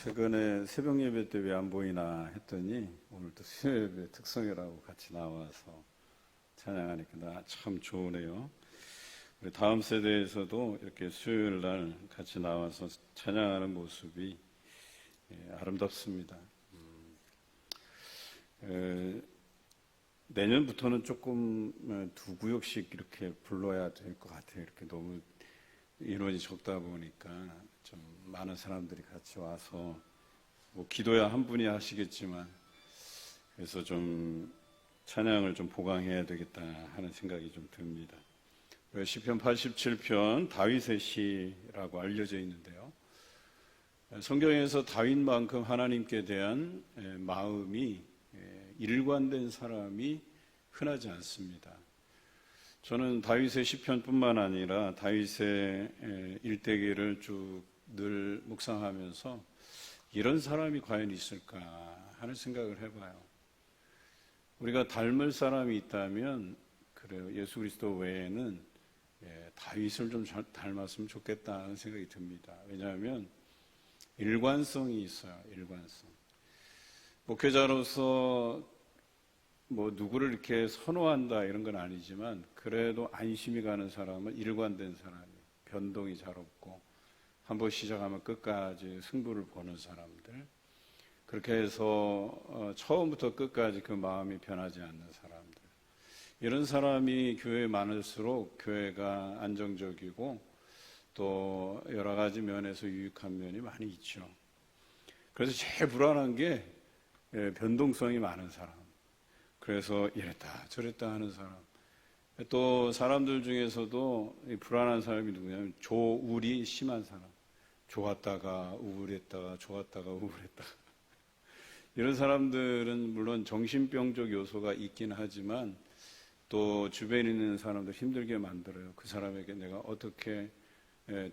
최근에 새벽 예배 때 왜 안 보이나 했더니 오늘 또 수요 예배 특성이라고 같이 나와서 찬양하니까 나 참 좋으네요. 우리 다음 세대에서도 이렇게 수요일 날 같이 나와서 찬양하는 모습이 아름답습니다. 내년부터는 조금 두 구역씩 이렇게 불러야 될 것 같아요. 이렇게 너무 인원이 적다 보니까 좀 많은 사람들이 같이 와서 뭐 기도야 한 분이 하시겠지만 그래서 좀 찬양을 좀 보강해야 되겠다 하는 생각이 좀 듭니다. 시편 87편 다윗의 시라고 알려져 있는데요. 성경에서 다윗만큼 하나님께 대한 마음이 일관된 사람이 흔하지 않습니다. 저는 다윗의 시편뿐만 아니라 다윗의 일대기를 쭉 늘 묵상하면서 이런 사람이 과연 있을까 하는 생각을 해봐요. 우리가 닮을 사람이 있다면 그래요. 예수 그리스도 외에는 다윗을 좀 닮았으면 좋겠다 하는 생각이 듭니다. 왜냐하면 일관성이 있어요. 일관성. 목회자로서 뭐 누구를 이렇게 선호한다 이런 건 아니지만 그래도 안심이 가는 사람은 일관된 사람이, 변동이 잘 없고 한번 시작하면 끝까지 승부를 보는 사람들, 그렇게 해서 처음부터 끝까지 그 마음이 변하지 않는 사람들, 이런 사람이 교회에 많을수록 교회가 안정적이고 또 여러 가지 면에서 유익한 면이 많이 있죠. 그래서 제일 불안한 게 변동성이 많은 사람, 그래서 이랬다 저랬다 하는 사람. 또 사람들 중에서도 불안한 사람이 누구냐면 조울이 심한 사람, 좋았다가 우울했다가 좋았다가 우울했다가 이런 사람들은 물론 정신병적 요소가 있긴 하지만 또 주변에 있는 사람들 힘들게 만들어요. 그 사람에게 내가 어떻게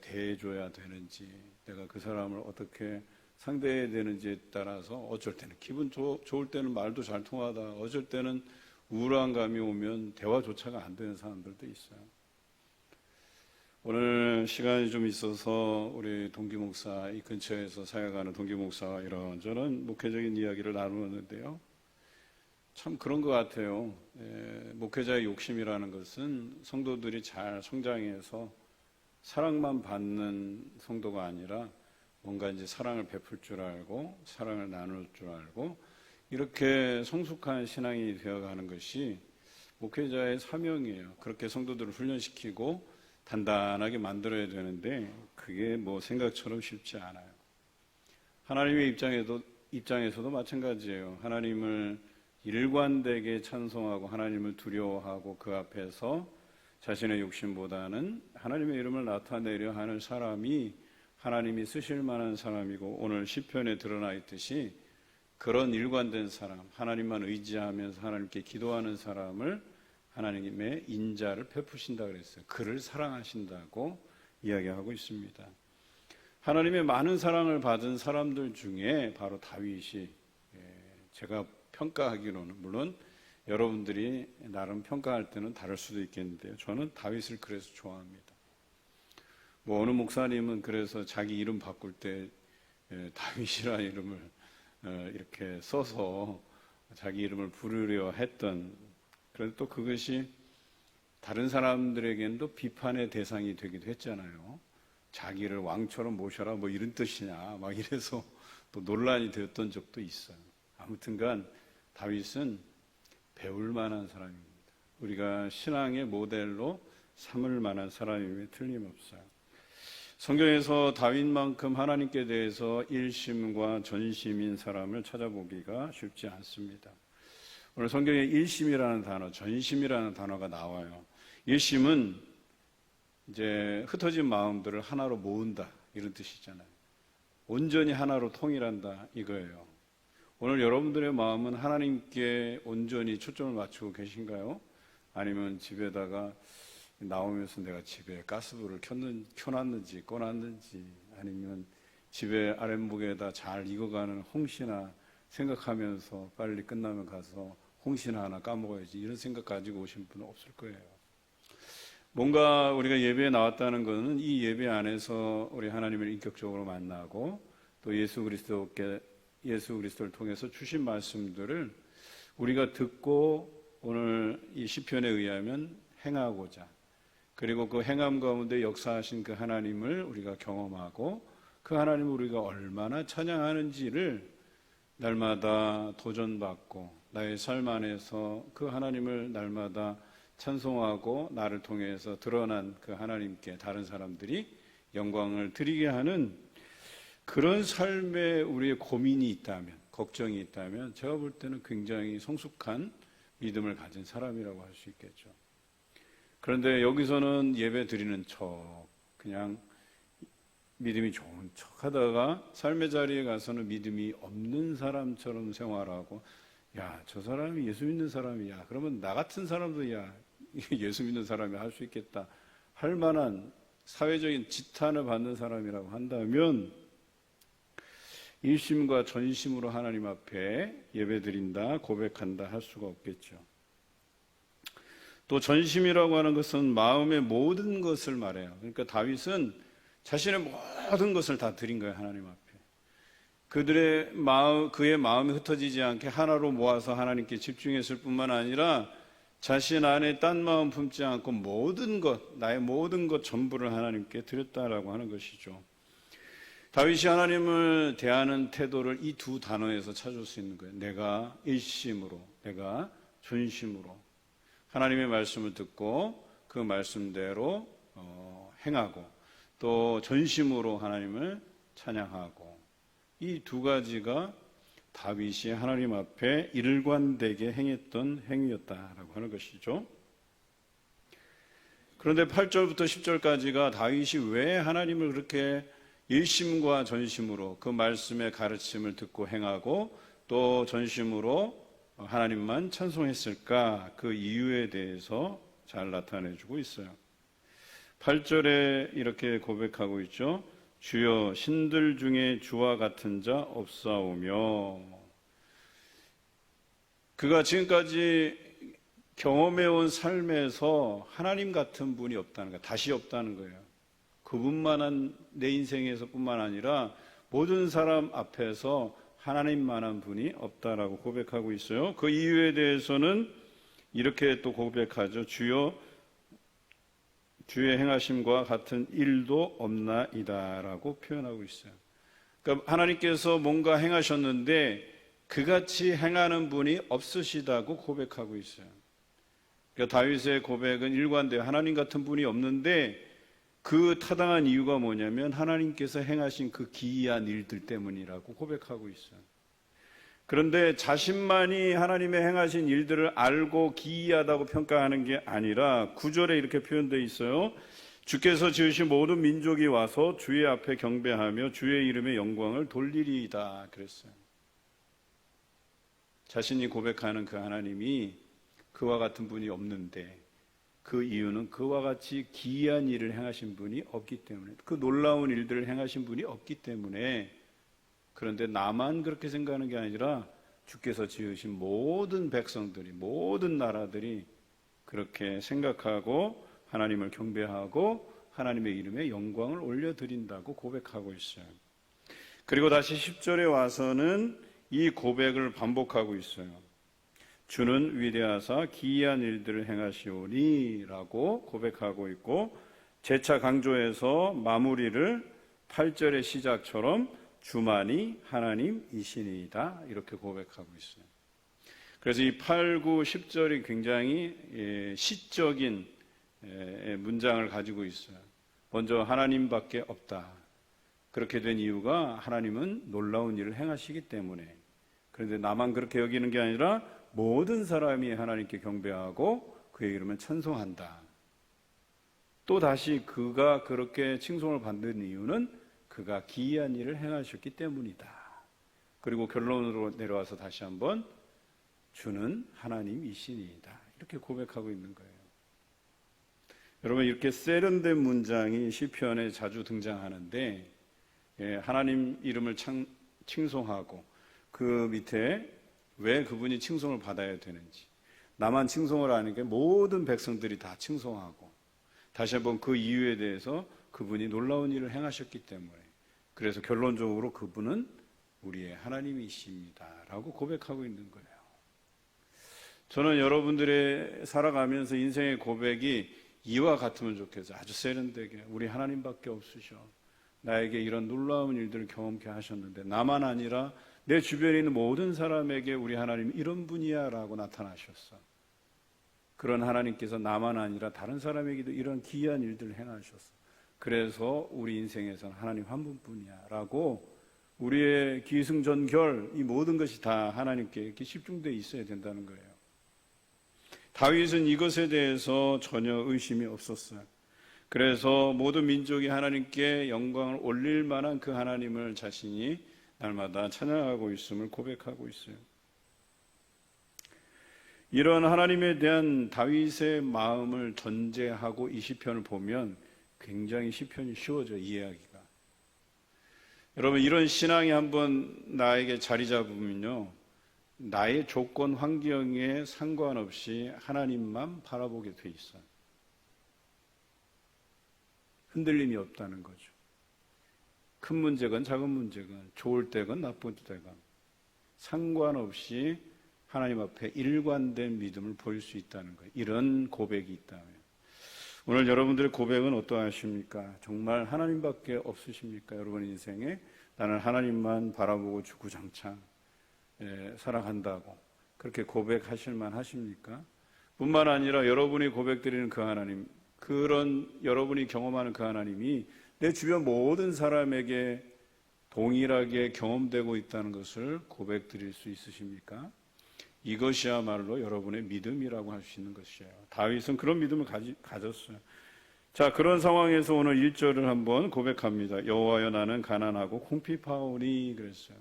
대해줘야 되는지, 내가 그 사람을 어떻게 상대해야 되는지에 따라서 어쩔 때는 기분 좋을 때는 말도 잘 통하다, 어쩔 때는 우울한 감이 오면 대화조차가 안 되는 사람들도 있어요. 오늘 시간이 좀 있어서 우리 동기 목사, 이 근처에서 사역하는 동기 목사와 이런저런 목회적인 이야기를 나누었는데요. 참 그런 것 같아요. 목회자의 욕심이라는 것은 성도들이 잘 성장해서 사랑만 받는 성도가 아니라 뭔가 이제 사랑을 베풀 줄 알고 사랑을 나눌 줄 알고 이렇게 성숙한 신앙이 되어가는 것이 목회자의 사명이에요. 그렇게 성도들을 훈련시키고 단단하게 만들어야 되는데 그게 뭐 생각처럼 쉽지 않아요. 하나님의 입장에서도 마찬가지예요. 하나님을 일관되게 찬송하고 하나님을 두려워하고 그 앞에서 자신의 욕심보다는 하나님의 이름을 나타내려 하는 사람이 하나님이 쓰실 만한 사람이고, 오늘 시편에 드러나 있듯이 그런 일관된 사람, 하나님만 의지하면서 하나님께 기도하는 사람을 하나님의 인자를 베푸신다 그랬어요. 그를 사랑하신다고 이야기하고 있습니다. 하나님의 많은 사랑을 받은 사람들 중에 바로 다윗이, 제가 평가하기로는, 물론 여러분들이 나름 평가할 때는 다를 수도 있겠는데요, 저는 다윗을 그래서 좋아합니다. 뭐 어느 목사님은 그래서 자기 이름 바꿀 때 다윗이라는 이름을 이렇게 써서 자기 이름을 부르려 했던, 그래도 또 그것이 다른 사람들에게는 또 비판의 대상이 되기도 했잖아요. 자기를 왕처럼 모셔라 뭐 이런 뜻이냐 막 이래서 또 논란이 되었던 적도 있어요. 아무튼간 다윗은 배울 만한 사람입니다. 우리가 신앙의 모델로 삼을 만한 사람임에 틀림없어요. 성경에서 다윗만큼 하나님께 대해서 일심과 전심인 사람을 찾아보기가 쉽지 않습니다. 오늘 성경에 일심이라는 단어, 전심이라는 단어가 나와요. 일심은 이제 흩어진 마음들을 하나로 모은다 이런 뜻이잖아요. 온전히 하나로 통일한다 이거예요. 오늘 여러분들의 마음은 하나님께 온전히 초점을 맞추고 계신가요? 아니면 집에다가 나오면서 내가 집에 가스불을 켜놨는지 꺼놨는지, 아니면 집에 아랫목에다 잘 익어가는 홍시나 생각하면서 빨리 끝나면 가서 홍시나 하나 까먹어야지 이런 생각 가지고 오신 분은 없을 거예요. 뭔가 우리가 예배에 나왔다는 것은 이 예배 안에서 우리 하나님을 인격적으로 만나고 또 예수 그리스도를 통해서 주신 말씀들을 우리가 듣고 오늘 이 시편에 의하면 행하고자, 그리고 그 행함 가운데 역사하신 그 하나님을 우리가 경험하고 그 하나님을 우리가 얼마나 찬양하는지를 날마다 도전받고 나의 삶 안에서 그 하나님을 날마다 찬송하고 나를 통해서 드러난 그 하나님께 다른 사람들이 영광을 드리게 하는 그런 삶에 우리의 고민이 있다면, 걱정이 있다면 제가 볼 때는 굉장히 성숙한 믿음을 가진 사람이라고 할 수 있겠죠. 그런데 여기서는 예배 드리는 척, 그냥 믿음이 좋은 척 하다가 삶의 자리에 가서는 믿음이 없는 사람처럼 생활하고, 야, 저 사람이 예수 믿는 사람이야, 그러면 나 같은 사람도 야, 예수 믿는 사람이 할 수 있겠다 할 만한 사회적인 지탄을 받는 사람이라고 한다면 일심과 전심으로 하나님 앞에 예배드린다, 고백한다 할 수가 없겠죠. 또 전심이라고 하는 것은 마음의 모든 것을 말해요. 그러니까 다윗은 자신의 모든 것을 다 드린 거예요, 하나님 앞에. 그의 마음이 흩어지지 않게 하나로 모아서 하나님께 집중했을 뿐만 아니라 자신 안에 딴 마음 품지 않고 모든 것, 나의 모든 것 전부를 하나님께 드렸다라고 하는 것이죠. 다윗이 하나님을 대하는 태도를 이 두 단어에서 찾을 수 있는 거예요. 내가 일심으로, 내가 전심으로 하나님의 말씀을 듣고 그 말씀대로 행하고, 또 전심으로 하나님을 찬양하고, 이 두 가지가 다윗이 하나님 앞에 일관되게 행했던 행위였다라고 하는 것이죠. 그런데 8절부터 10절까지가 다윗이 왜 하나님을 그렇게 일심과 전심으로 그 말씀의 가르침을 듣고 행하고 또 전심으로 하나님만 찬송했을까, 그 이유에 대해서 잘 나타내주고 있어요. 8절에 이렇게 고백하고 있죠. 주여, 신들 중에 주와 같은 자 없사오며. 그가 지금까지 경험해온 삶에서 하나님 같은 분이 없다는 거예요. 다시 없다는 거예요. 그분만한 내 인생에서 뿐만 아니라 모든 사람 앞에서 하나님만한 분이 없다라고 고백하고 있어요. 그 이유에 대해서는 이렇게 또 고백하죠. 주여, 주의 행하심과 같은 일도 없나이다라고 표현하고 있어요. 그러니까 하나님께서 뭔가 행하셨는데 그같이 행하는 분이 없으시다고 고백하고 있어요. 그러니까 다윗의 고백은 일관돼요. 하나님 같은 분이 없는데 그 타당한 이유가 뭐냐면 하나님께서 행하신 그 기이한 일들 때문이라고 고백하고 있어요. 그런데 자신만이 하나님의 행하신 일들을 알고 기이하다고 평가하는 게 아니라 9절에 이렇게 표현되어 있어요. 주께서 지으신 모든 민족이 와서 주의 앞에 경배하며 주의 이름의 영광을 돌리리이다 그랬어요. 자신이 고백하는 그 하나님이 그와 같은 분이 없는데, 그 이유는 그와 같이 기이한 일을 행하신 분이 없기 때문에, 그 놀라운 일들을 행하신 분이 없기 때문에. 그런데 나만 그렇게 생각하는 게 아니라 주께서 지으신 모든 백성들이, 모든 나라들이 그렇게 생각하고 하나님을 경배하고 하나님의 이름에 영광을 올려드린다고 고백하고 있어요. 그리고 다시 10절에 와서는 이 고백을 반복하고 있어요. 주는 위대하사 기이한 일들을 행하시오니 라고 고백하고 있고, 재차 강조해서 마무리를 8절의 시작처럼 주만이 하나님이시니이다 이렇게 고백하고 있어요. 그래서 이 8, 9, 10절이 굉장히 시적인 문장을 가지고 있어요. 먼저 하나님밖에 없다. 그렇게 된 이유가 하나님은 놀라운 일을 행하시기 때문에. 그런데 나만 그렇게 여기는 게 아니라 모든 사람이 하나님께 경배하고 그의 이름을 찬송한다. 또 다시 그가 그렇게 칭송을 받는 이유는 그가 기이한 일을 행하셨기 때문이다. 그리고 결론으로 내려와서 다시 한번 주는 하나님이시니이다 이렇게 고백하고 있는 거예요. 여러분, 이렇게 세련된 문장이 시편에 자주 등장하는데 하나님 이름을 칭송하고 그 밑에 왜 그분이 칭송을 받아야 되는지, 나만 칭송을 하니까 모든 백성들이 다 칭송하고, 다시 한번 그 이유에 대해서 그분이 놀라운 일을 행하셨기 때문에, 그래서 결론적으로 그분은 우리의 하나님이십니다 라고 고백하고 있는 거예요. 저는 여러분들의 살아가면서 인생의 고백이 이와 같으면 좋겠어요. 아주 세련되게 우리 하나님밖에 없으셔. 나에게 이런 놀라운 일들을 경험케 하셨는데 나만 아니라 내 주변에 있는 모든 사람에게 우리 하나님 이런 분이야 라고 나타나셨어. 그런 하나님께서 나만 아니라 다른 사람에게도 이런 기이한 일들을 행하셨어. 그래서 우리 인생에서는 하나님 한 분뿐이야 라고 우리의 기승전결 이 모든 것이 다 하나님께 이렇게 집중되어 있어야 된다는 거예요. 다윗은 이것에 대해서 전혀 의심이 없었어요. 그래서 모든 민족이 하나님께 영광을 올릴 만한 그 하나님을 자신이 날마다 찬양하고 있음을 고백하고 있어요. 이런 하나님에 대한 다윗의 마음을 전제하고 이 시편을 보면 굉장히 시편이 쉬워져 이해하기가. 여러분 이런 신앙이 한번 나에게 자리 잡으면요, 나의 조건 환경에 상관없이 하나님만 바라보게 돼 있어요. 흔들림이 없다는 거죠. 큰 문제건 작은 문제건 좋을 때건 나쁜 때건 상관없이 하나님 앞에 일관된 믿음을 보일 수 있다는 거예요. 이런 고백이 있다면 오늘 여러분들의 고백은 어떠하십니까? 정말 하나님밖에 없으십니까? 여러분 인생에 나는 하나님만 바라보고 주구장창 살아간다고 그렇게 고백하실 만 하십니까? 뿐만 아니라 여러분이 고백드리는 그 하나님, 그런 여러분이 경험하는 그 하나님이 내 주변 모든 사람에게 동일하게 경험되고 있다는 것을 고백드릴 수 있으십니까? 이것이야말로 여러분의 믿음이라고 할 수 있는 것이에요. 다윗은 그런 믿음을 가졌어요. 자, 그런 상황에서 오늘 1절을 한번 고백합니다. 여호와여 나는 가난하고 궁핍하오니 그랬어요.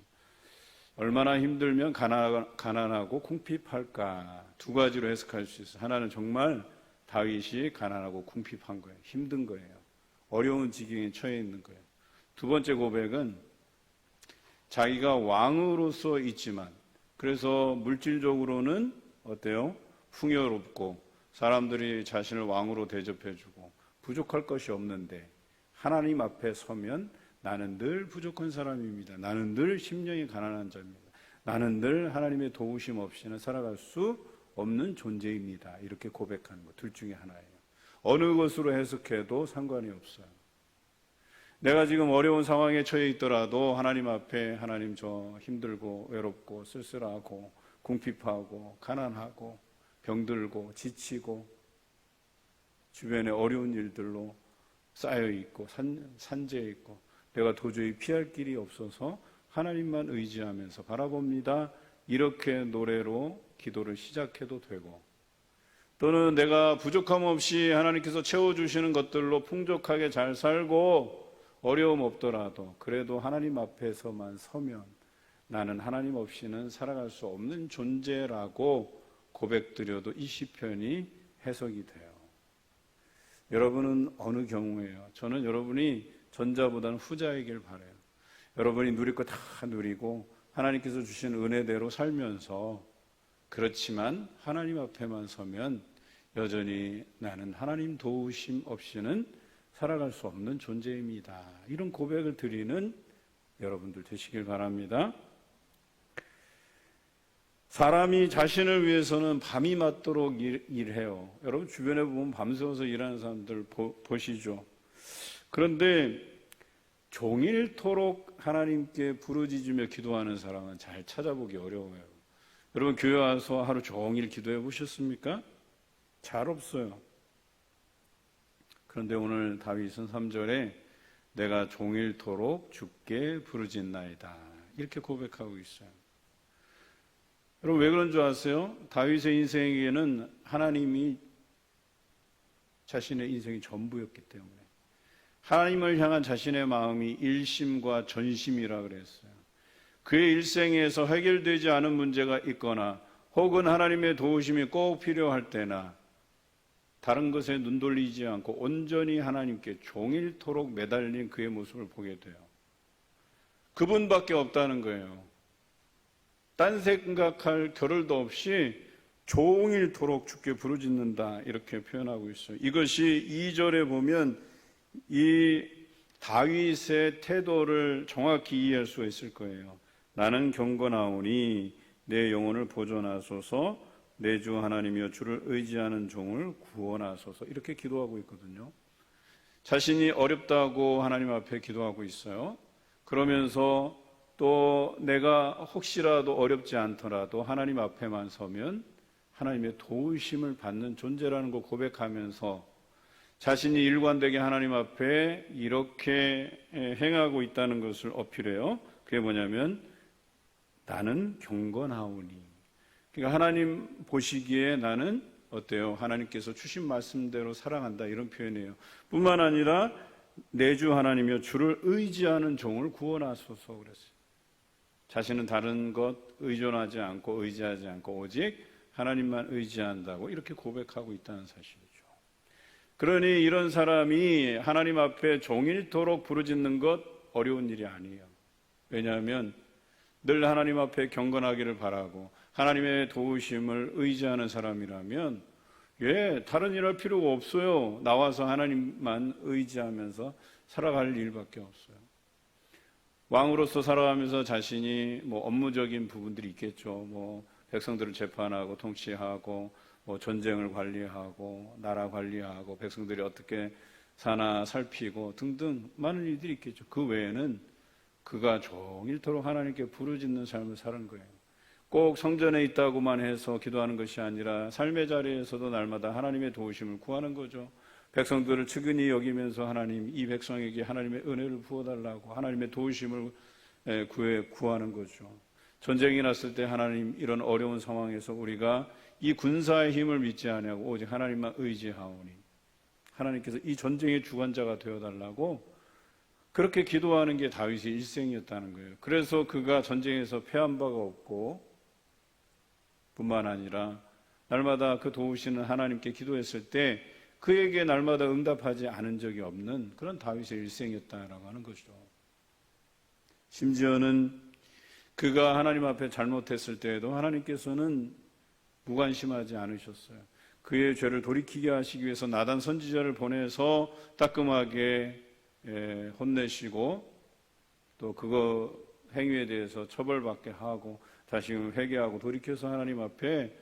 얼마나 힘들면 가난하고 궁핍할까? 두 가지로 해석할 수 있어요. 하나는 정말 다윗이 가난하고 궁핍한 거예요. 힘든 거예요. 어려운 지경에 처해 있는 거예요. 두 번째 고백은 자기가 왕으로서 있지만 그래서 물질적으로는 어때요? 풍요롭고 사람들이 자신을 왕으로 대접해주고 부족할 것이 없는데 하나님 앞에 서면 나는 늘 부족한 사람입니다. 나는 늘 심령이 가난한 자입니다. 나는 늘 하나님의 도우심 없이는 살아갈 수 없는 존재입니다. 이렇게 고백하는 것, 둘 중에 하나예요. 어느 것으로 해석해도 상관이 없어요. 내가 지금 어려운 상황에 처해 있더라도 하나님 앞에 하나님 저 힘들고 외롭고 쓸쓸하고 궁핍하고 가난하고 병들고 지치고 주변에 어려운 일들로 쌓여 있고 산재해 있고 내가 도저히 피할 길이 없어서 하나님만 의지하면서 바라봅니다. 이렇게 노래로 기도를 시작해도 되고, 또는 내가 부족함 없이 하나님께서 채워주시는 것들로 풍족하게 잘 살고 어려움 없더라도 그래도 하나님 앞에서만 서면 나는 하나님 없이는 살아갈 수 없는 존재라고 고백드려도 이 시편이 해석이 돼요. 여러분은 어느 경우예요? 저는 여러분이 전자보다는 후자이길 바라요. 여러분이 누릴 거 다 누리고 하나님께서 주신 은혜대로 살면서 그렇지만 하나님 앞에만 서면 여전히 나는 하나님 도우심 없이는 살아갈 수 없는 존재입니다. 이런 고백을 드리는 여러분들 되시길 바랍니다. 사람이 자신을 위해서는 밤이 맞도록 일해요. 여러분 주변에 보면 밤새워서 일하는 사람들 보시죠. 그런데 종일토록 하나님께 부르짖으며 기도하는 사람은 잘 찾아보기 어려워요. 여러분 교회 와서 하루 종일 기도해 보셨습니까? 잘 없어요. 그런데 오늘 다윗은 3절에 내가 종일토록 주께 부르짖나이다 이렇게 고백하고 있어요. 여러분 왜 그런 줄 아세요? 다윗의 인생에게는 하나님이 자신의 인생이 전부였기 때문에 하나님을 향한 자신의 마음이 일심과 전심이라 그랬어요. 그의 일생에서 해결되지 않은 문제가 있거나 혹은 하나님의 도우심이 꼭 필요할 때나 다른 것에 눈 돌리지 않고 온전히 하나님께 종일토록 매달린 그의 모습을 보게 돼요. 그분밖에 없다는 거예요. 딴 생각할 겨를도 없이 종일토록 주께 부르짖는다 이렇게 표현하고 있어요. 이것이 2절에 보면 이 다윗의 태도를 정확히 이해할 수가 있을 거예요. 나는 경건하오니 내 영혼을 보존하소서, 내 주 하나님이여 주를 의지하는 종을 구원하소서, 이렇게 기도하고 있거든요. 자신이 어렵다고 하나님 앞에 기도하고 있어요. 그러면서 또 내가 혹시라도 어렵지 않더라도 하나님 앞에만 서면 하나님의 도우심을 받는 존재라는 걸 고백하면서 자신이 일관되게 하나님 앞에 이렇게 행하고 있다는 것을 어필해요. 그게 뭐냐면 나는 경건하오니. 그러니까 하나님 보시기에 나는 어때요? 하나님께서 주신 말씀대로 살아간다, 이런 표현이에요. 뿐만 아니라 내 주 하나님이여 주를 의지하는 종을 구원하소서 그랬어요. 자신은 다른 것 의존하지 않고 의지하지 않고 오직 하나님만 의지한다고 이렇게 고백하고 있다는 사실이죠. 그러니 이런 사람이 하나님 앞에 종일토록 부르짖는 것 어려운 일이 아니에요. 왜냐하면 늘 하나님 앞에 경건하기를 바라고 하나님의 도우심을 의지하는 사람이라면 다른 일 할 필요가 없어요. 나와서 하나님만 의지하면서 살아갈 일밖에 없어요. 왕으로서 살아가면서 자신이 업무적인 부분들이 있겠죠. 백성들을 재판하고 통치하고 전쟁을 관리하고 나라 관리하고 백성들이 어떻게 사나 살피고 등등 많은 일들이 있겠죠. 그 외에는 그가 종일토록 하나님께 부르짖는 삶을 사는 거예요. 꼭 성전에 있다고만 해서 기도하는 것이 아니라 삶의 자리에서도 날마다 하나님의 도우심을 구하는 거죠. 백성들을 측은히 여기면서 하나님, 이 백성에게 하나님의 은혜를 부어달라고 하나님의 도우심을 구하는 거죠. 전쟁이 났을 때 하나님, 이런 어려운 상황에서 우리가 이 군사의 힘을 믿지 아니하고 오직 하나님만 의지하오니 하나님께서 이 전쟁의 주관자가 되어달라고 그렇게 기도하는 게 다윗의 일생이었다는 거예요. 그래서 그가 전쟁에서 패한 바가 없고 뿐만 아니라 날마다 그 도우시는 하나님께 기도했을 때 그에게 날마다 응답하지 않은 적이 없는 그런 다윗의 일생이었다라고 하는 것이죠. 심지어는 그가 하나님 앞에 잘못했을 때에도 하나님께서는 무관심하지 않으셨어요. 그의 죄를 돌이키게 하시기 위해서 나단 선지자를 보내서 따끔하게 혼내시고 또 그거 행위에 대해서 처벌받게 하고 다시 회개하고 돌이켜서 하나님 앞에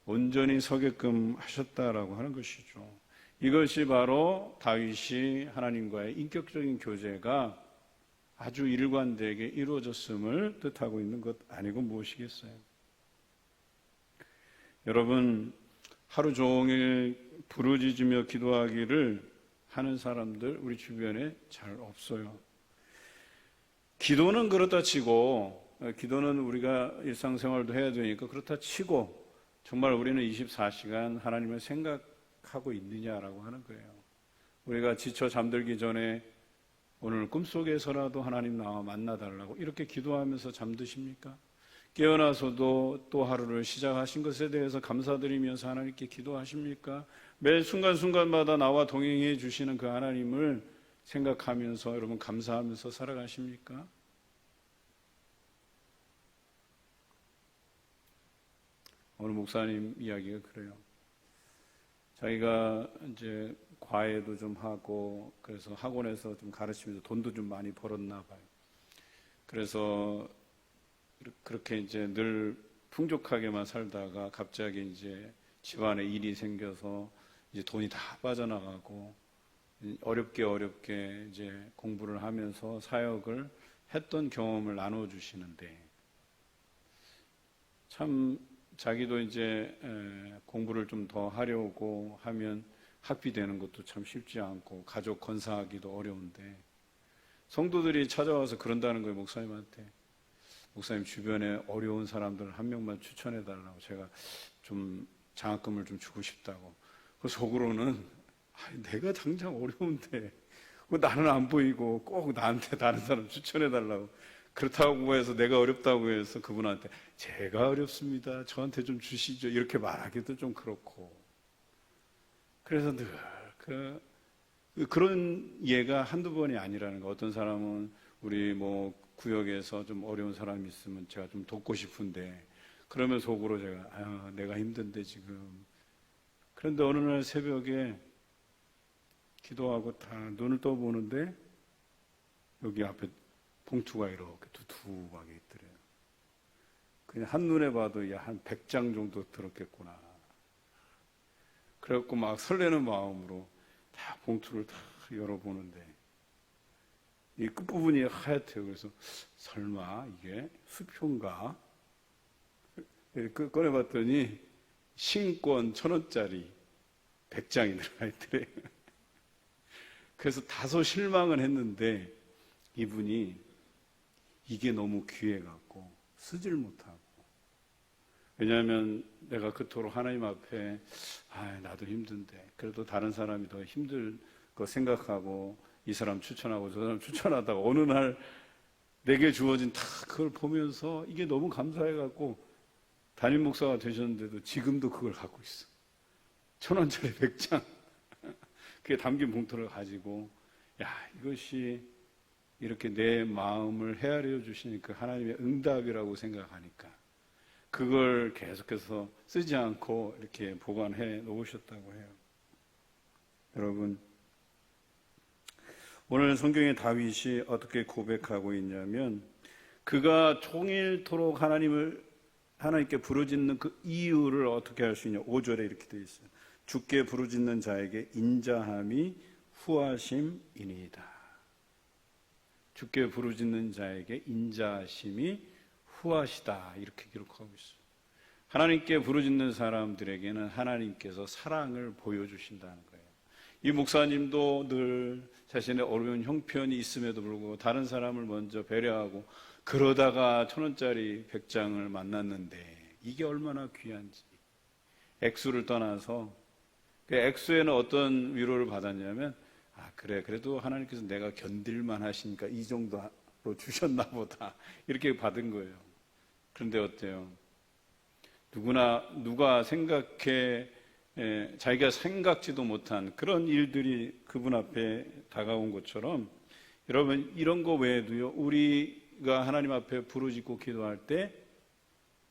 온전히 서게끔 하셨다라고 하는 것이죠. 이것이 바로 다윗이 하나님과의 인격적인 교제가 아주 일관되게 이루어졌음을 뜻하고 있는 것 아니고 무엇이겠어요? 여러분, 하루 종일 부르짖으며 기도하기를 하는 사람들 우리 주변에 잘 없어요. 기도는 그렇다 치고, 기도는 우리가 일상생활도 해야 되니까 그렇다 치고 정말 우리는 24시간 하나님을 생각하고 있느냐라고 하는 거예요. 우리가 지쳐 잠들기 전에 오늘 꿈속에서라도 하나님 나와 만나달라고 이렇게 기도하면서 잠드십니까? 깨어나서도 또 하루를 시작하신 것에 대해서 감사드리면서 하나님께 기도하십니까? 매 순간순간마다 나와 동행해 주시는 그 하나님을 생각하면서 여러분 감사하면서 살아가십니까? 오늘 목사님 이야기가 그래요. 자기가 이제 과외도 좀 하고 그래서 학원에서 좀 가르치면서 돈도 좀 많이 벌었나 봐요. 그래서 그렇게 이제 늘 풍족하게만 살다가 갑자기 이제 집안에 일이 생겨서 이제 돈이 다 빠져나가고 어렵게 이제 공부를 하면서 사역을 했던 경험을 나눠주시는데 참 자기도 이제 공부를 좀 더 하려고 하면 학비 되는 것도 참 쉽지 않고 가족 건사하기도 어려운데 성도들이 찾아와서 그런다는 거예요. 목사님한테. 목사님 주변에 어려운 사람들 한 명만 추천해 달라고 제가 좀 장학금을 좀 주고 싶다고. 그 속으로는 내가 당장 어려운데 나는 안 보이고 꼭 나한테 다른 사람 추천해 달라고. 그렇다고 해서 내가 어렵다고 해서 그분한테 제가 어렵습니다. 저한테 좀 주시죠. 이렇게 말하기도 좀 그렇고. 그래서 늘 그런 예가 한두 번이 아니라는 거. 어떤 사람은 우리 구역에서 좀 어려운 사람이 있으면 제가 좀 돕고 싶은데 그러면 속으로 제가 내가 힘든데 지금. 그런데 어느 날 새벽에 기도하고 다 눈을 떠보는데 여기 앞에 봉투가 이렇게 두툼하게 있더래요. 그냥 한눈에 봐도 한 100장 정도 들었겠구나. 그래갖고 막 설레는 마음으로 다 봉투를 다 열어보는데 이 끝부분이 하얗대요. 그래서 설마 이게 수표인가? 꺼내봤더니 신권 1,000원짜리 100장이 들어가 있더래요. 그래서 다소 실망은 했는데 이분이 이게 너무 귀해갖고 쓰질 못하고, 왜냐하면 내가 그토록 하나님 앞에 나도 힘든데 그래도 다른 사람이 더 힘들 거 생각하고 이 사람 추천하고 저 사람 추천하다가 어느 날 내게 주어진 다 그걸 보면서 이게 너무 감사해갖고 담임 목사가 되셨는데도 지금도 그걸 갖고 있어. 1,000원짜리 100장 그게 담긴 봉투를 가지고 이것이 이렇게 내 마음을 헤아려 주시니까 하나님의 응답이라고 생각하니까 그걸 계속해서 쓰지 않고 이렇게 보관해 놓으셨다고 해요. 여러분, 오늘 성경의 다윗이 어떻게 고백하고 있냐면 그가 종일토록 하나님께 부르짖는 그 이유를 어떻게 할 수 있냐. 5절에 이렇게 되어 있어요. 주께 부르짖는 자에게 인자함이 후하심이니이다. 주께 부르짖는 자에게 인자하심이 후하시다, 이렇게 기록하고 있어요. 하나님께 부르짖는 사람들에게는 하나님께서 사랑을 보여주신다는 거예요. 이 목사님도 늘 자신의 어려운 형편이 있음에도 불구하고 다른 사람을 먼저 배려하고 그러다가 1,000원짜리 100장을 만났는데 이게 얼마나 귀한지. 액수를 떠나서 그 액수에는 어떤 위로를 받았냐면 그래도 하나님께서 내가 견딜만 하시니까 이 정도로 주셨나 보다, 이렇게 받은 거예요. 그런데 어때요? 누가 자기가 생각지도 못한 그런 일들이 그분 앞에 다가온 것처럼, 여러분, 이런 거 외에도요, 우리가 하나님 앞에 부르짖고 기도할 때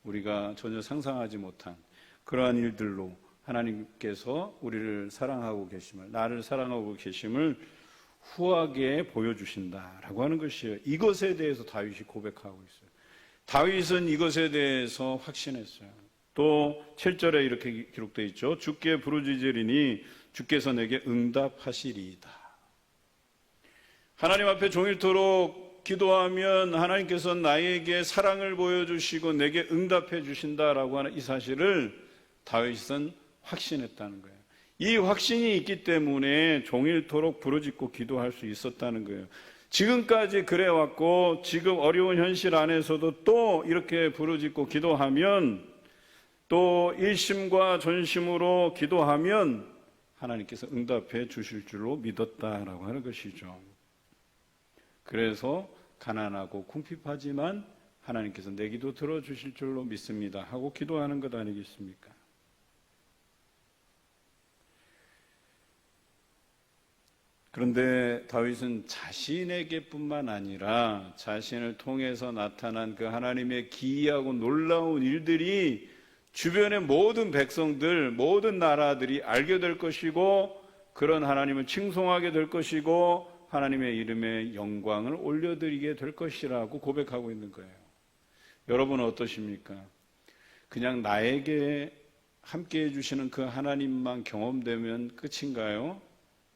우리가 전혀 상상하지 못한 그러한 일들로 하나님께서 우리를 사랑하고 계심을, 나를 사랑하고 계심을 후하게 보여주신다라고 하는 것이에요. 이것에 대해서 다윗이 고백하고 있어요. 다윗은 이것에 대해서 확신했어요. 또 7절에 이렇게 기록되어 있죠. 주께 부르짖으리니 주께서 내게 응답하시리이다. 하나님 앞에 종일토록 기도하면 하나님께서 나에게 사랑을 보여주시고 내게 응답해 주신다라고 하는 이 사실을 다윗은 확신했다는 거예요. 이 확신이 있기 때문에 종일토록 부르짖고 기도할 수 있었다는 거예요. 지금까지 그래왔고 지금 어려운 현실 안에서도 또 이렇게 부르짖고 기도하면, 또 일심과 전심으로 기도하면 하나님께서 응답해 주실 줄로 믿었다라고 하는 것이죠. 그래서 가난하고 궁핍하지만 하나님께서 내 기도 들어주실 줄로 믿습니다 하고 기도하는 것 아니겠습니까? 그런데 다윗은 자신에게뿐만 아니라 자신을 통해서 나타난 그 하나님의 기이하고 놀라운 일들이 주변의 모든 백성들, 모든 나라들이 알게 될 것이고 그런 하나님을 칭송하게 될 것이고 하나님의 이름에 영광을 올려드리게 될 것이라고 고백하고 있는 거예요. 여러분은 어떠십니까? 그냥 나에게 함께 해주시는 그 하나님만 경험되면 끝인가요?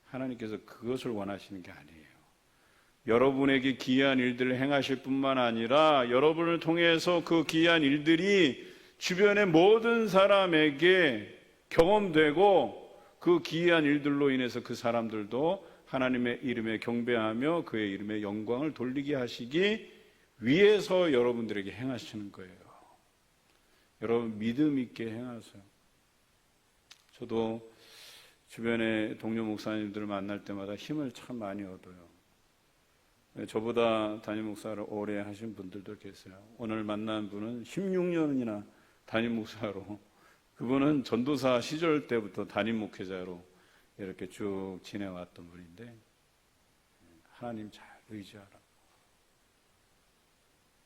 하나님께서 그것을 원하시는 게 아니에요. 여러분에게 기이한 일들을 행하실 뿐만 아니라 여러분을 통해서 그 기이한 일들이 주변의 모든 사람에게 경험되고 그 기이한 일들로 인해서 그 사람들도 하나님의 이름에 경배하며 그의 이름에 영광을 돌리게 하시기 위해서 여러분들에게 행하시는 거예요. 여러분, 믿음 있게 행하세요. 저도 주변의 동료 목사님들을 만날 때마다 힘을 참 많이 얻어요. 저보다 담임 목사를 오래 하신 분들도 계세요. 오늘 만난 분은 16년이나 담임 목사로, 그분은 전도사 시절 때부터 담임 목회자로 이렇게 쭉 지내왔던 분인데, 하나님 잘 의지하라.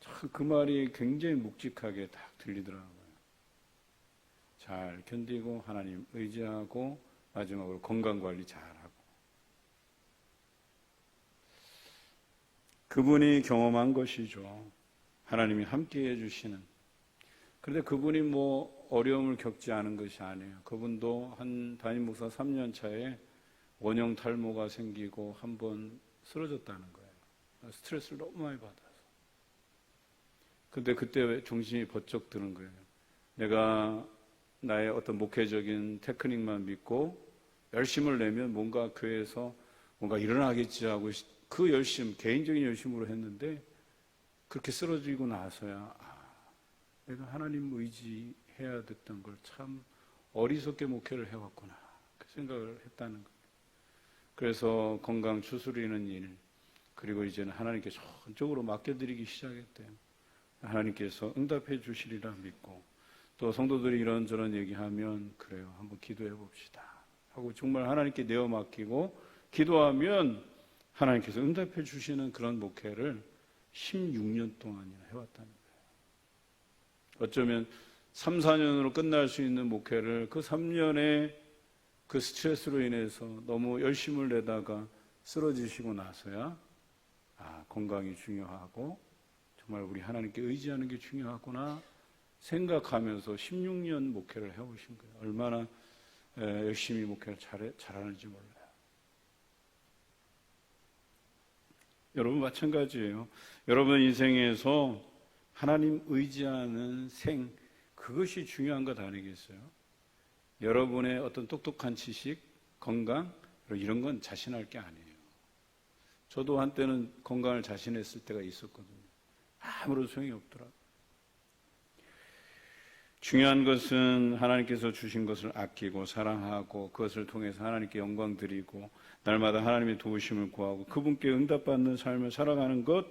참 그 말이 굉장히 묵직하게 딱 들리더라고요. 잘 견디고 하나님 의지하고 마지막으로 건강관리 잘하고. 그분이 경험한 것이죠. 하나님이 함께 해주시는. 그런데 그분이 뭐 어려움을 겪지 않은 것이 아니에요. 그분도 한 담임 목사 3년 차에 원형 탈모가 생기고 한 번 쓰러졌다는 거예요. 스트레스를 너무 많이 받아서. 근데 그때 정신이 번쩍 드는 거예요. 내가 나의 어떤 목회적인 테크닉만 믿고 열심을 내면 뭔가 교회에서 뭔가 일어나겠지 하고 그 열심, 개인적인 열심으로 했는데 그렇게 쓰러지고 나서야 내가 하나님 의지해야 됐던 걸 참 어리석게 목회를 해왔구나 그 생각을 했다는 거예요. 그래서 건강 추스리는 일, 그리고 이제는 하나님께 전적으로 맡겨드리기 시작했대요. 하나님께서 응답해 주시리라 믿고, 또 성도들이 이런저런 얘기하면 그래요, 한번 기도해 봅시다 하고 정말 하나님께 내어 맡기고 기도하면 하나님께서 응답해 주시는 그런 목회를 16년 동안이나 해왔다는 거예요. 어쩌면 3, 4년으로 끝날 수 있는 목회를 그 3년의 그 스트레스로 인해서 너무 열심을 내다가 쓰러지시고 나서야 건강이 중요하고 정말 우리 하나님께 의지하는 게 중요하구나 생각하면서 16년 목회를 해오신 거예요. 얼마나 열심히 목회를 잘하는지 몰라요. 여러분 마찬가지예요. 여러분 인생에서 하나님 의지하는 그것이 중요한 것 아니겠어요? 여러분의 어떤 똑똑한 지식, 건강 이런 건 자신할 게 아니에요. 저도 한때는 건강을 자신했을 때가 있었거든요. 아무런 소용이 없더라고요. 중요한 것은 하나님께서 주신 것을 아끼고 사랑하고 그것을 통해서 하나님께 영광 드리고 날마다 하나님의 도우심을 구하고 그분께 응답받는 삶을 살아가는 것,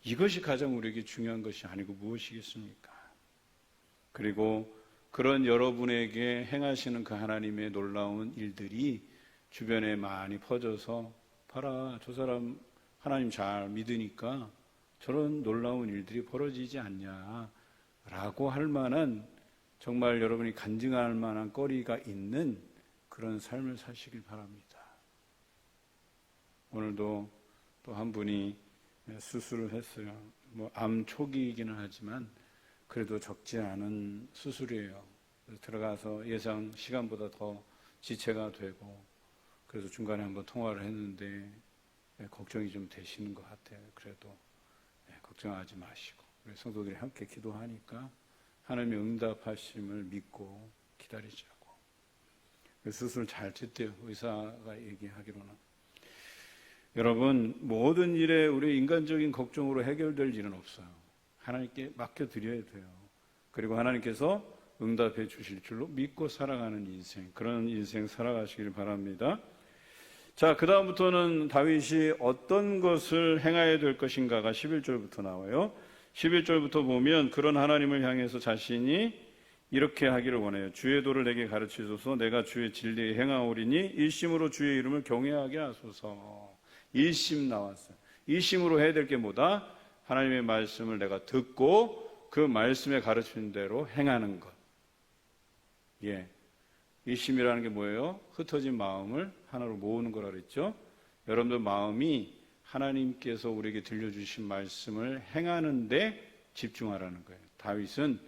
이것이 가장 우리에게 중요한 것이 아니고 무엇이겠습니까? 그리고 그런 여러분에게 행하시는 그 하나님의 놀라운 일들이 주변에 많이 퍼져서 봐라, 저 사람 하나님 잘 믿으니까 저런 놀라운 일들이 벌어지지 않냐 라고 할 만한, 정말 여러분이 간증할 만한 거리가 있는 그런 삶을 사시길 바랍니다. 오늘도 또 한 분이 수술을 했어요. 암 초기이기는 하지만 그래도 적지 않은 수술이에요. 들어가서 예상 시간보다 더 지체가 되고, 그래서 중간에 한번 통화를 했는데 걱정이 좀 되시는 것 같아요. 그래도 걱정하지 마시고 우리 성도들이 함께 기도하니까 하나님의 응답하심을 믿고 기다리자고. 수술 잘 됐대요. 의사가 얘기하기로는. 여러분, 모든 일에 우리 인간적인 걱정으로 해결될 일은 없어요. 하나님께 맡겨드려야 돼요. 그리고 하나님께서 응답해 주실 줄로 믿고 살아가는 인생, 그런 인생 살아가시길 바랍니다. 자, 그 다음부터는 다윗이 어떤 것을 행해야 될 것인가가 11절부터 나와요. 11절부터 보면 그런 하나님을 향해서 자신이 이렇게 하기를 원해요. 주의 도를 내게 가르치소서. 내가 주의 진리에 행하오리니 일심으로 주의 이름을 경외하게 하소서. 일심 나왔어요. 일심으로 해야 될 게 뭐다? 하나님의 말씀을 내가 듣고 그 말씀에 가르치는 대로 행하는 것. 일심이라는 게 뭐예요? 흩어진 마음을 하나로 모으는 거라 그랬죠. 여러분들 마음이 하나님께서 우리에게 들려주신 말씀을 행하는데 집중하라는 거예요. 다윗은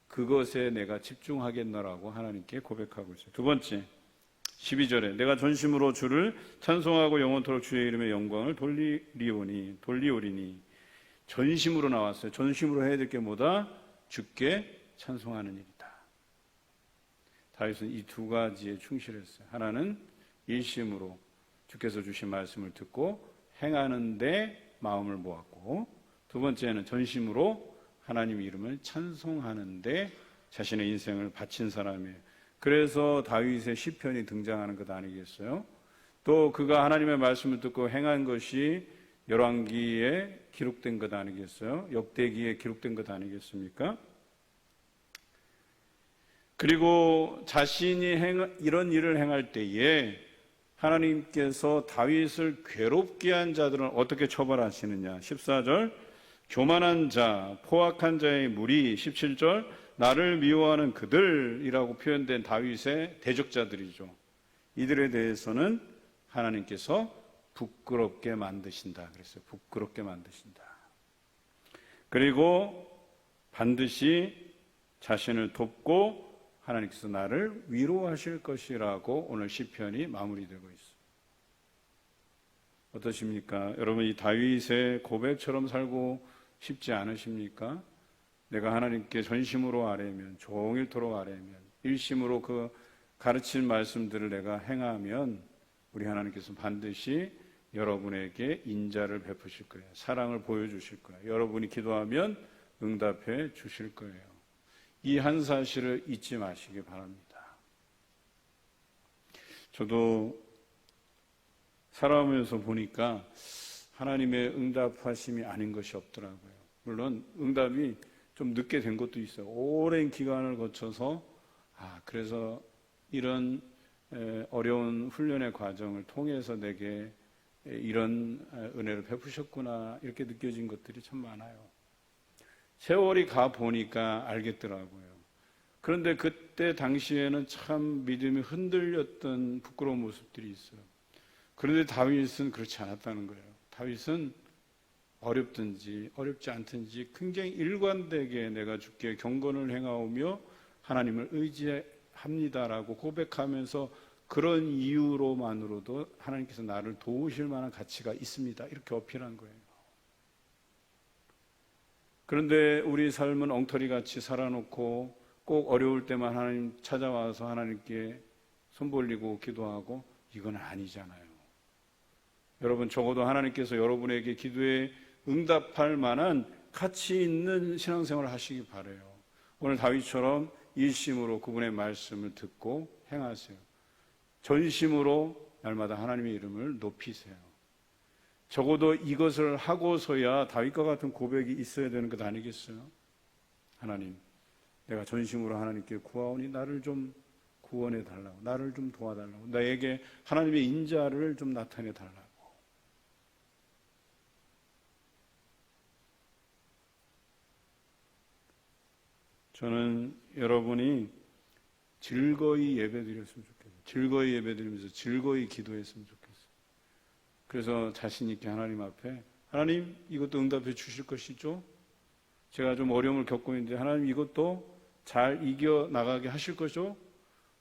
그것에 내가 집중하겠노라고 하나님께 고백하고 있어요. 두 번째, 12절에 내가 전심으로 주를 찬송하고 영원토록 주의 이름의 영광을 돌리오리니. 전심으로 나왔어요. 전심으로 해야 될 게 뭐다? 주께 찬송하는 일이다. 다윗은 이 두 가지에 충실했어요. 하나는 일심으로 주께서 주신 말씀을 듣고 행하는데 마음을 모았고, 두 번째는 전심으로 하나님 이름을 찬송하는데 자신의 인생을 바친 사람이에요. 그래서 다윗의 시편이 등장하는 것 아니겠어요? 또 그가 하나님의 말씀을 듣고 행한 것이 열왕기에 기록된 것 아니겠어요? 역대기에 기록된 것 아니겠습니까? 그리고 자신이 이런 일을 행할 때에 하나님께서 다윗을 괴롭게 한 자들은 어떻게 처벌하시느냐. 14절 교만한 자, 포악한 자의 무리. 17절 나를 미워하는 그들이라고 표현된 다윗의 대적자들이죠. 이들에 대해서는 하나님께서 부끄럽게 만드신다 그랬어요. 부끄럽게 만드신다. 그리고 반드시 자신을 돕고 하나님께서 나를 위로하실 것이라고 오늘 시편이 마무리되고 있어요. 어떠십니까? 여러분, 이 다윗의 고백처럼 살고 싶지 않으십니까? 내가 하나님께 전심으로 아뢰면, 종일토록 아뢰면, 일심으로 그 가르친 말씀들을 내가 행하면 우리 하나님께서 반드시 여러분에게 인자를 베푸실 거예요. 사랑을 보여주실 거예요. 여러분이 기도하면 응답해 주실 거예요. 이 한 사실을 잊지 마시기 바랍니다. 저도 살아오면서 보니까 하나님의 응답하심이 아닌 것이 없더라고요. 물론 응답이 좀 늦게 된 것도 있어요. 오랜 기간을 거쳐서 그래서 이런 어려운 훈련의 과정을 통해서 내게 이런 은혜를 베푸셨구나 이렇게 느껴진 것들이 참 많아요. 세월이 가 보니까 알겠더라고요. 그런데 그때 당시에는 참 믿음이 흔들렸던 부끄러운 모습들이 있어요. 그런데 다윗은 그렇지 않았다는 거예요. 다윗은 어렵든지 어렵지 않든지 굉장히 일관되게 내가 주께 경건을 행하오며 하나님을 의지합니다라고 고백하면서 그런 이유로만으로도 하나님께서 나를 도우실 만한 가치가 있습니다. 이렇게 어필한 거예요. 그런데 우리 삶은 엉터리같이 살아놓고 꼭 어려울 때만 하나님 찾아와서 하나님께 손 벌리고 기도하고 이건 아니잖아요. 여러분, 적어도 하나님께서 여러분에게 기도에 응답할 만한 가치 있는 신앙생활을 하시기 바라요. 오늘 다윗처럼 일심으로 그분의 말씀을 듣고 행하세요. 전심으로 날마다 하나님의 이름을 높이세요. 적어도 이것을 하고서야 다윗과 같은 고백이 있어야 되는 것 아니겠어요? 하나님, 내가 전심으로 하나님께 구하오니 나를 좀 구원해 달라고, 나를 좀 도와달라고, 나에게 하나님의 인자를 좀 나타내 달라고. 저는 여러분이 즐거이 예배드렸으면 좋겠어요. 즐거이 예배드리면서 즐거이 기도했으면 좋겠어요. 그래서 자신 있게 하나님 앞에, 하나님 이것도 응답해 주실 것이죠? 제가 좀 어려움을 겪고 있는데 하나님 이것도 잘 이겨나가게 하실 거죠?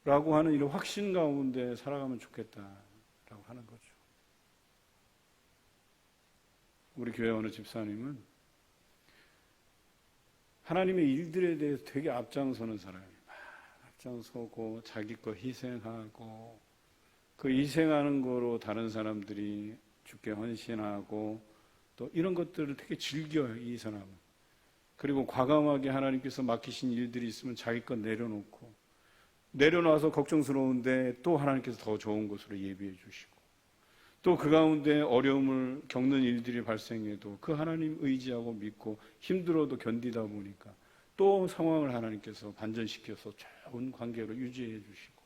라고 하는 이런 확신 가운데 살아가면 좋겠다라고 하는 거죠. 우리 교회 어느 집사님은 하나님의 일들에 대해서 되게 앞장서는 사람이에요. 앞장서고 자기 거 희생하고 그 희생하는 거로 다른 사람들이 주께 헌신하고 또 이런 것들을 되게 즐겨요, 이 사람은. 그리고 과감하게 하나님께서 맡기신 일들이 있으면 자기 것 내려놔서 걱정스러운데 또 하나님께서 더 좋은 곳으로 예비해 주시고 또 그 가운데 어려움을 겪는 일들이 발생해도 그 하나님 의지하고 믿고 힘들어도 견디다 보니까 또 상황을 하나님께서 반전시켜서 좋은 관계로 유지해 주시고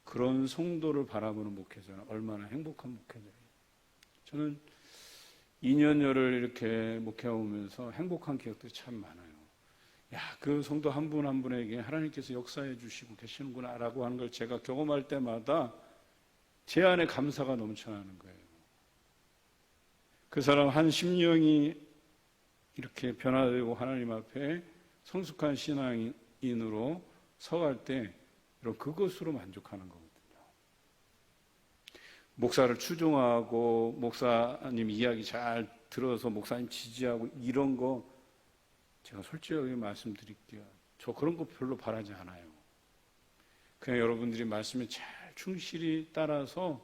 그런 성도를 바라보는 목회자는 얼마나 행복한 목회자예요. 저는 2년여를 이렇게 목회하면서 행복한 기억들이 참 많아요. 그 성도 한 분 한 분에게 하나님께서 역사해 주시고 계시는구나 라고 하는 걸 제가 경험할 때마다 제 안에 감사가 넘쳐나는 거예요. 그 사람 한 심령이 이렇게 변화되고 하나님 앞에 성숙한 신앙인으로 서갈 때 그것으로 만족하는 거거든요. 목사를 추종하고 목사님 이야기 잘 들어서 목사님 지지하고 이런 거 제가 솔직하게 말씀드릴게요. 저 그런 거 별로 바라지 않아요. 그냥 여러분들이 말씀에 잘 충실히 따라서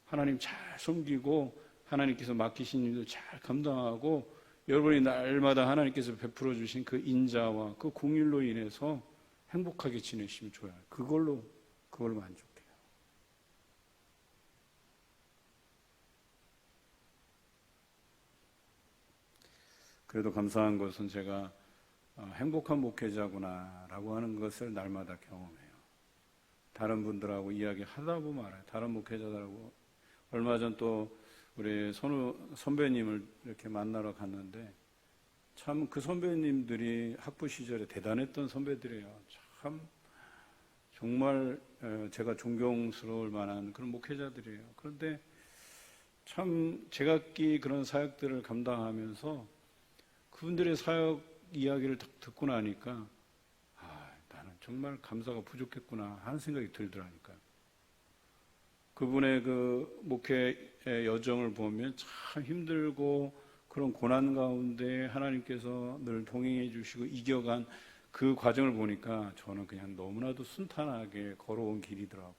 하나님 잘 섬기고 하나님께서 맡기신 일도 잘 감당하고 여러분이 날마다 하나님께서 베풀어 주신 그 인자와 그 공일로 인해서 행복하게 지내시면 좋아요. 그걸로 만족해요. 그래도 감사한 것은 제가 행복한 목회자구나라고 하는 것을 날마다 경험해요. 다른 분들하고 이야기하다 보면 알아요. 다른 목회자들하고 얼마 전 또 우리 선우 선배님을 이렇게 만나러 갔는데 참 그 선배님들이 학부 시절에 대단했던 선배들이에요. 참 정말 제가 존경스러울 만한 그런 목회자들이에요. 그런데 참 제각기 그런 사역들을 감당하면서 그분들의 사역 이야기를 딱 듣고 나니까 나는 정말 감사가 부족했구나 하는 생각이 들더라니까요. 그분의 그 목회의 여정을 보면 참 힘들고 그런 고난 가운데 하나님께서 늘 동행해 주시고 이겨간 그 과정을 보니까 저는 그냥 너무나도 순탄하게 걸어온 길이더라고요.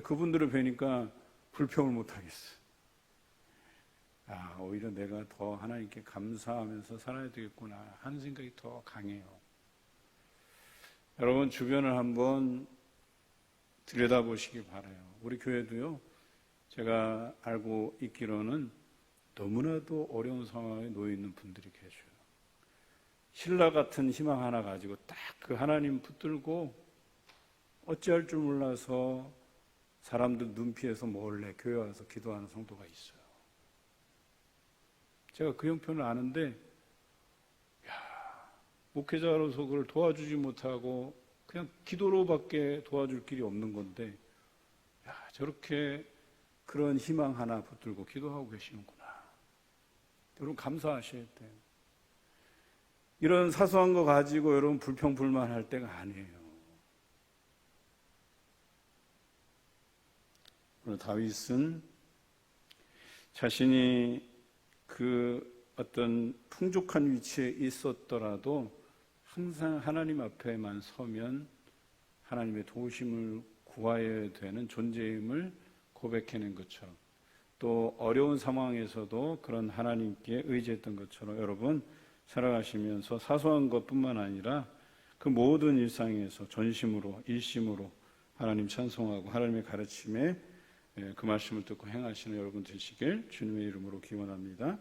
그분들을 뵈니까 불평을 못 하겠어요. 오히려 내가 더 하나님께 감사하면서 살아야 되겠구나 하는 생각이 더 강해요. 여러분 주변을 한번 들여다보시기 바라요. 우리 교회도요, 제가 알고 있기로는 너무나도 어려운 상황에 놓여 있는 분들이 계셔요. 신라 같은 희망 하나 가지고 딱 그 하나님 붙들고 어찌할 줄 몰라서 사람들 눈 피해서 몰래 교회 와서 기도하는 성도가 있어요. 제가 그 형편을 아는데 목회자로서 그걸 도와주지 못하고 그냥 기도로밖에 도와줄 길이 없는 건데 저렇게 그런 희망 하나 붙들고 기도하고 계시는구나. 여러분 감사하셔야 돼요. 이런 사소한 거 가지고 여러분 불평불만할 때가 아니에요. 오늘 다윗은 자신이 그 어떤 풍족한 위치에 있었더라도 항상 하나님 앞에만 서면 하나님의 도우심을 구하여야 되는 존재임을 고백해낸 것처럼, 또 어려운 상황에서도 그런 하나님께 의지했던 것처럼 여러분 살아가시면서 사소한 것뿐만 아니라 그 모든 일상에서 전심으로 일심으로 하나님 찬송하고 하나님의 가르침에 그 말씀을 듣고 행하시는 여러분 되시길 주님의 이름으로 기원합니다.